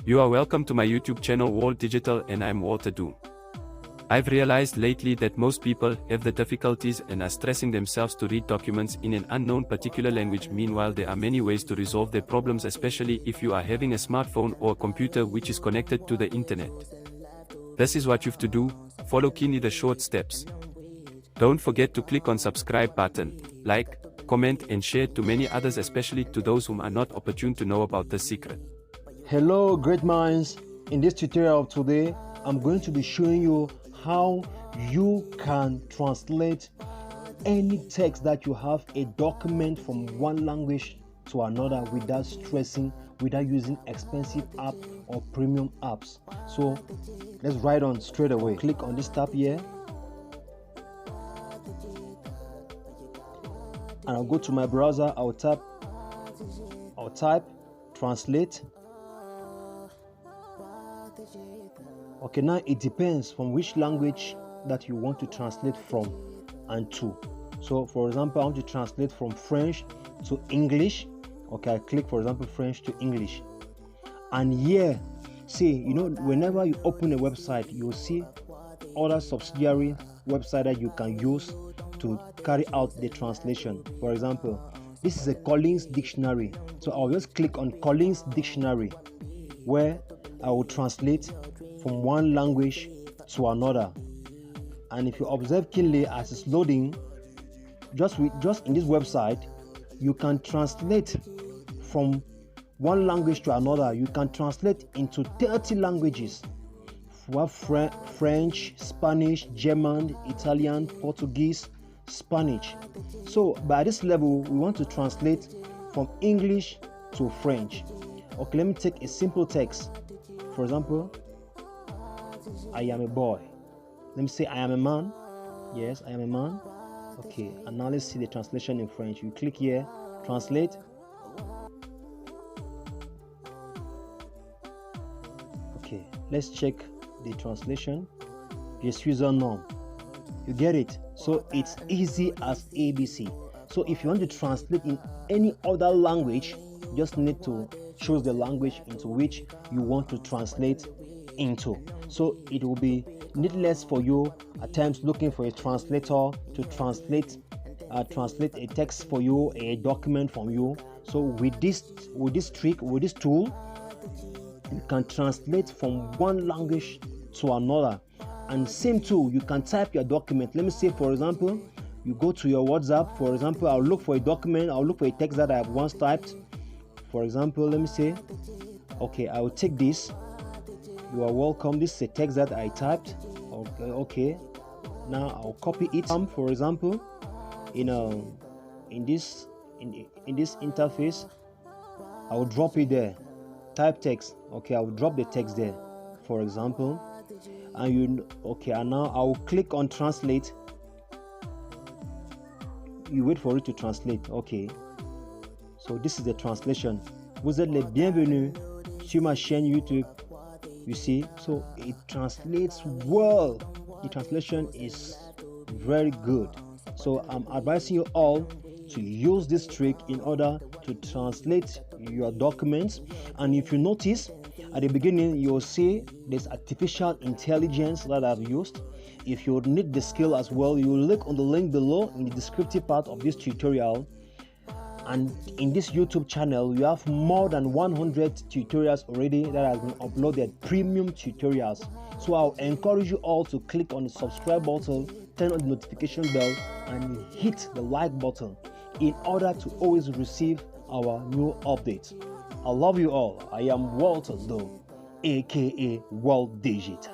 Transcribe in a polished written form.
You are welcome to my YouTube channel World Digital, and I'm Walter Do. I've realized lately that most people have the difficulties and are stressing themselves to read documents in an unknown particular language. Meanwhile, there are many ways to resolve their problems, especially if you are having a smartphone or a computer which is connected to the internet. This is what you have to do. Follow keenly the short steps. Don't forget to click on subscribe button, like, comment and share to many others, especially to those whom are not opportune to know about this secret. Hello great minds, in this tutorial of today I'm going to be showing you how you can translate any text that you have a document from one language to another without stressing, without using expensive app or premium apps. So let's ride on straight away. Click on this tab here and I'll go to my browser. I'll type translate. Okay, now it depends from which language that you want to translate from and to. So for example, I want to translate from French to English. Okay, I click for example French to English, and here see, whenever you open a website, you'll see other subsidiary website that you can use to carry out the translation. For example, this is a Collins dictionary, so I'll just click on Collins dictionary, where I will translate from one language to another. And if you observe keenly as it's loading, just in this website, you can translate from one language to another. You can translate into 30 languages. We have French, Spanish, German, Italian, Portuguese, Spanish. So by this level, we want to translate from English to French. Okay, let me take a simple text. For example, I am a boy. Let me say I am a man. Yes, I am a man. Okay, and now let's see the translation in French. You click here, translate. Okay, let's check the translation. Je suis un homme. You get it? So it's easy as ABC. So if you want to translate in any other language, you just need to choose the language into which you want to translate into. So it will be needless for you at times looking for a translator to translate a text for you, a document from you. So with this tool, you can translate from one language to another. And same tool, you can type your document. Let me say, for example, you go to your WhatsApp. For example, I'll look for a document, I'll look for a text that I have once typed. For example, let me say, okay, I will take this. You are welcome. This is a text that I typed. Okay. Now I'll copy it. For example, in this interface, I will drop it there. Type text. Okay, I will drop the text there. For example, and now I will click on translate. You wait for it to translate. Okay. So this is the translation. Vous êtes les bienvenus sur ma chaîne YouTube. You see, so it translates well. The translation is very good. So I'm advising you all to use this trick in order to translate your documents. And if you notice at the beginning, you'll see there's artificial intelligence that I've used. If you need the skill as well, you will look on the link below in the descriptive part of this tutorial. And in this YouTube channel, you have more than 100 tutorials already that has been uploaded, premium tutorials. So I'll encourage you all to click on the subscribe button, turn on the notification bell, and hit the like button in order to always receive our new updates. I love you all. I am Walter Do, aka World Digital.